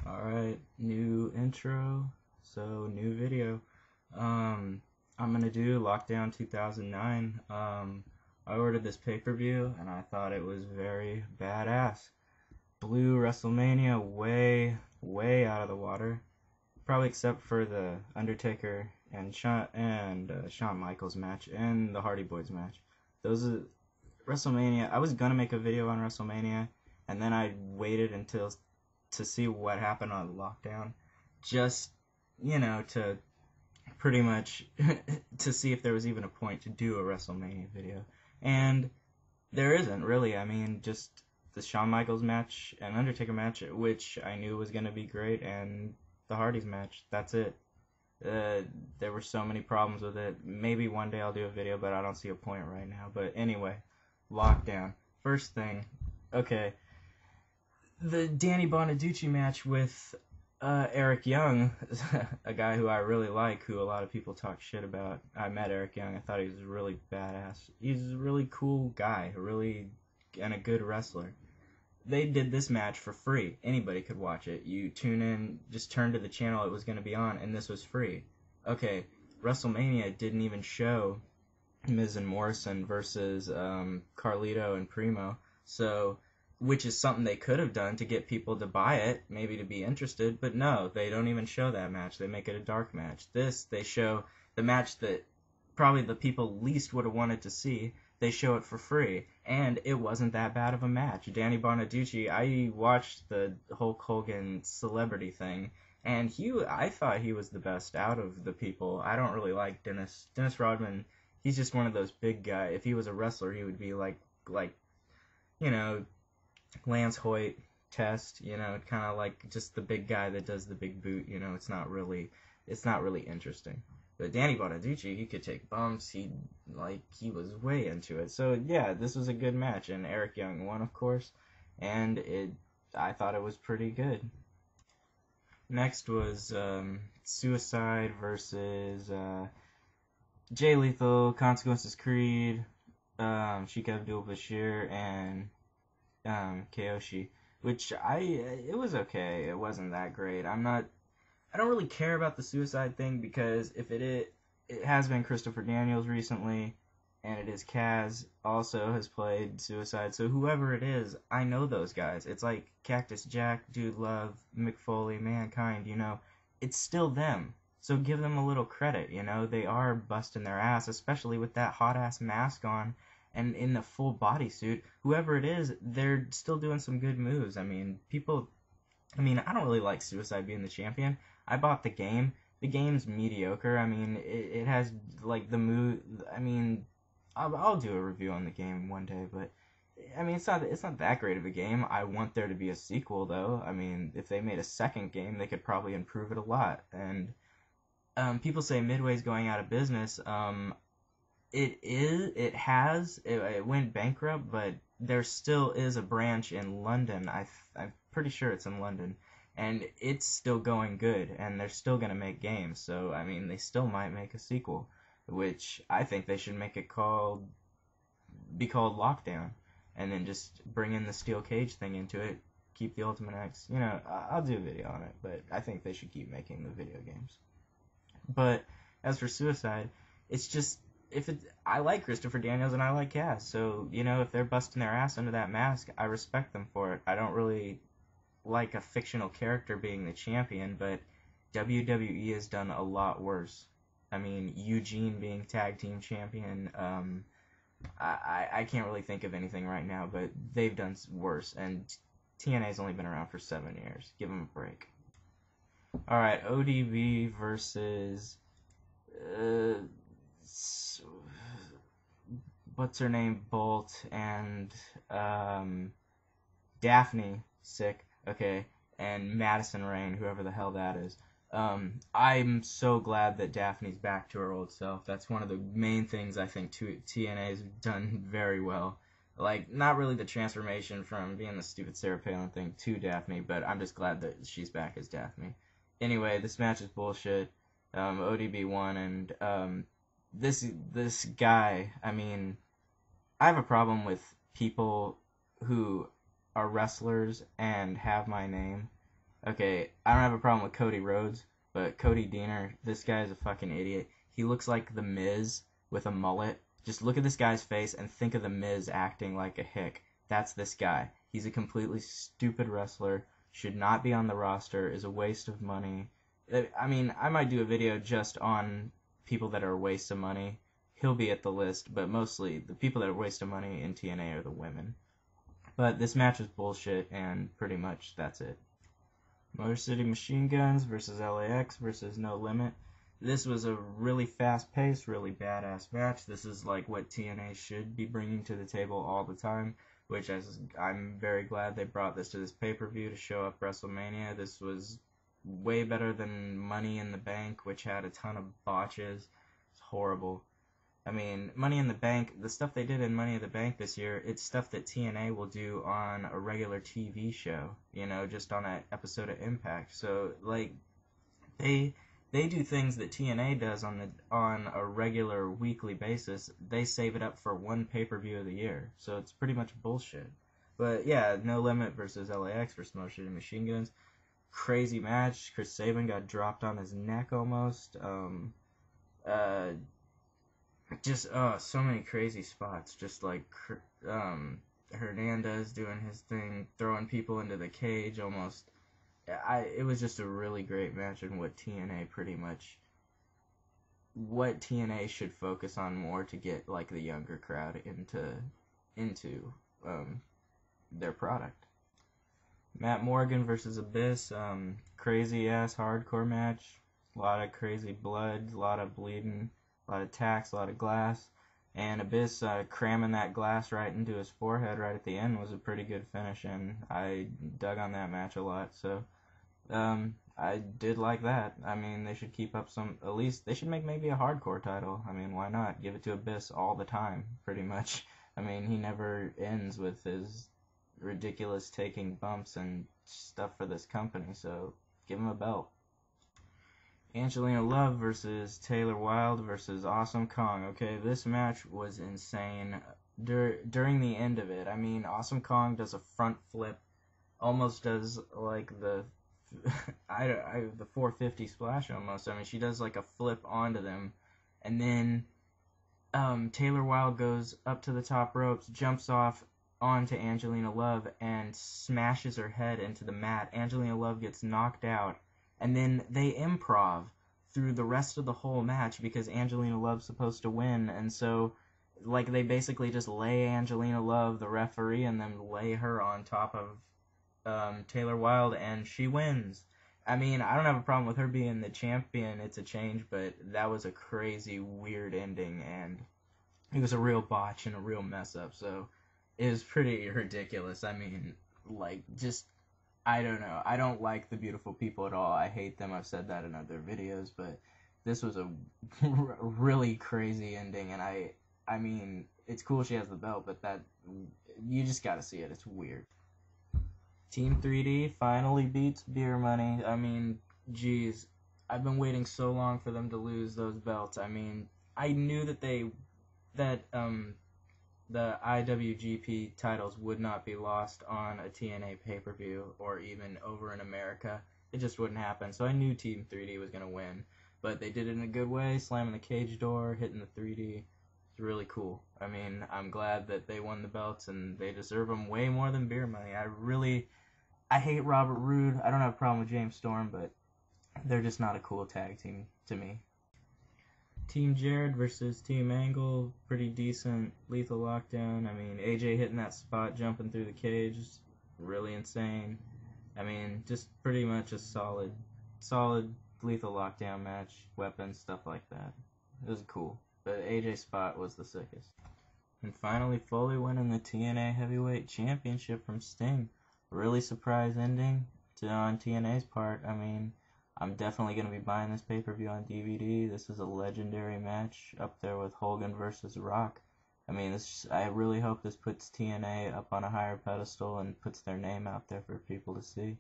Alright, new intro, so new video. I'm gonna do Lockdown 2009. I ordered this pay-per-view and I thought it was very badass. Blew WrestleMania way out of the water. Probably except for the Undertaker and Shawn Michaels match and the Hardy Boys match. Those are WrestleMania. I was gonna make a video on WrestleMania, and then I waited until to see what happened on lockdown, just to pretty much to see if there was even a point to do a WrestleMania video, and there isn't really. I mean, just the Shawn Michaels match and Undertaker match, which I knew was gonna be great, and the Hardys match. That's it. There were so many problems with it. Maybe one day I'll do a video, but I don't see a point right now. But anyway, lockdown. First thing, okay, the Danny Bonaducci match with Eric Young, a guy who I really like, who a lot of people talk shit about. I met Eric Young. I thought he was really badass. He's a really cool guy, and a good wrestler. They did this match for free. Anybody could watch it. You tune in, just turn to the channel it was going to be on, and this was free. Okay, WrestleMania didn't even show Miz and Morrison versus Carlito and Primo, so which is something they could have done to get people to buy it, maybe to be interested, but no, they don't even show that match. They make it a dark match. This, they show the match that probably the people least would have wanted to see. They show it for free, and it wasn't that bad of a match. Danny Bonaducci, I watched the Hulk Hogan celebrity thing, and I thought he was the best out of the people. I don't really like Dennis Rodman. He's just one of those big guys. If he was a wrestler, he would be like you know Lance Hoyt, Test, kind of like just the big guy that does the big boot. It's not really interesting. But Danny Bonaducci, he could take bumps. He was way into it. So yeah, this was a good match, and Eric Young won, of course, and I thought it was pretty good. Next was Suicide versus Jay Lethal, Consequences Creed, Sheik Abdul Bashir, and Kyoshi, which it was okay. It wasn't that great. I don't really care about the Suicide thing because if it has been Christopher Daniels recently, and it is Kaz also has played Suicide. So whoever it is, I know those guys. It's like Cactus Jack, Dude Love, Mick Foley, Mankind. It's still them. So give them a little credit. They are busting their ass, especially with that hot ass mask on and in the full bodysuit. Whoever it is, they're still doing some good moves. I don't really like Suicide being the champion. I bought the game. The game's mediocre. It has like the move. I'll do a review on the game one day, but it's not that great of a game. I want there to be a sequel though. If they made a second game, they could probably improve it a lot. And people say Midway's going out of business. It went bankrupt, but there still is a branch in London. I'm pretty sure it's in London, and it's still going good, and they're still gonna make games. So they still might make a sequel, which I think they should make it be called Lockdown, and then just bring in the steel cage thing into it. Keep the Ultimate X. I'll do a video on it, but I think they should keep making the video games. But as for Suicide, it's just I like Christopher Daniels and I like Cass, so if they're busting their ass under that mask, I respect them for it. I don't really like a fictional character being the champion, but WWE has done a lot worse. Eugene being tag team champion. I can't really think of anything right now, but they've done worse, and TNA's only been around for 7 years. Give them a break. All right, ODB versus what's her name, Bolt, and Daphne, sick, okay, and Madison Rain, whoever the hell that is. I'm so glad that Daphne's back to her old self. That's one of the main things I think TNA's done very well. Like, not really the transformation from being the stupid Sarah Palin thing to Daphne, but I'm just glad that she's back as Daphne. Anyway, this match is bullshit. ODB won, and this guy, I have a problem with people who are wrestlers and have my name. Okay, I don't have a problem with Cody Rhodes, but Cody Deaner, this guy is a fucking idiot. He looks like The Miz with a mullet. Just look at this guy's face and think of The Miz acting like a hick. That's this guy. He's a completely stupid wrestler, should not be on the roster, is a waste of money. I mean, I might do a video just on people that are a waste of money. He'll be at the list, but mostly the people that are a waste of money in TNA are the women. But this match was bullshit, and pretty much that's it. Motor City Machine Guns versus LAX versus No Limit. This was a really fast-paced, really badass match. This is like what TNA should be bringing to the table all the time, which I'm very glad they brought this to this pay-per-view to show up WrestleMania. This was way better than Money in the Bank, which had a ton of botches. It's horrible. I mean, Money in the Bank, the stuff they did in Money in the Bank this year, it's stuff that TNA will do on a regular TV show, you know, just on an episode of Impact. So, like, they do things that TNA does on a regular weekly basis. They save it up for one pay-per-view of the year. So it's pretty much bullshit. But yeah, No Limit versus LAX versus Motor City Machine Guns. Crazy match. Chris Sabin got dropped on his neck almost. Just so many crazy spots. Just like Hernandez doing his thing, throwing people into the cage almost. It was just a really great match, and what TNA should focus on more to get like the younger crowd into their product. Matt Morgan versus Abyss, crazy ass hardcore match. A lot of crazy blood, a lot of bleeding, a lot of tacks, a lot of glass. And Abyss cramming that glass right into his forehead right at the end was a pretty good finish, and I dug on that match a lot. So I did like that. I mean, they should keep up at least they should make maybe a hardcore title. I mean, why not? Give it to Abyss all the time, pretty much. I mean, he never ends with his ridiculous taking bumps and stuff for this company, so give him a belt. Angelina Love versus Taylor Wilde versus Awesome Kong. Okay, this match was insane. During the end of it, I mean, Awesome Kong does a front flip, almost does like the 450 splash almost. I mean, she does like a flip onto them, and then Taylor Wilde goes up to the top ropes, jumps off onto Angelina Love, and smashes her head into the mat. Angelina Love gets knocked out, and then they improv through the rest of the whole match because Angelina Love's supposed to win, and so like they basically just lay Angelina Love, the referee, and then lay her on top of Taylor Wilde, and she wins. I mean, I don't have a problem with her being the champion. It's a change, but that was a crazy, weird ending, and it was a real botch and a real mess up, so it was pretty ridiculous. I mean, like, just, I don't know. I don't like the Beautiful People at all. I hate them. I've said that in other videos, but this was a really crazy ending, and I mean, it's cool she has the belt, but you just gotta see it. It's weird. Team 3D finally beats Beer Money. I mean, geez, I've been waiting so long for them to lose those belts. I mean, I knew that the IWGP titles would not be lost on a TNA pay-per-view or even over in America. It just wouldn't happen. So I knew Team 3D was going to win. But they did it in a good way, slamming the cage door, hitting the 3D. It's really cool. I mean, I'm glad that they won the belts, and they deserve them way more than Beer Money. I hate Robert Roode. I don't have a problem with James Storm, but they're just not a cool tag team to me. Team Jared versus Team Angle, pretty decent. Lethal Lockdown. I mean, AJ hitting that spot, jumping through the cage, really insane. I mean, just pretty much a solid Lethal Lockdown match, weapons, stuff like that. It was cool, but AJ's spot was the sickest. And finally, Foley winning the TNA Heavyweight Championship from Sting. Really surprise ending on TNA's part. I mean, I'm definitely going to be buying this pay-per-view on DVD. This is a legendary match up there with Hogan versus Rock. I mean, I really hope this puts TNA up on a higher pedestal and puts their name out there for people to see.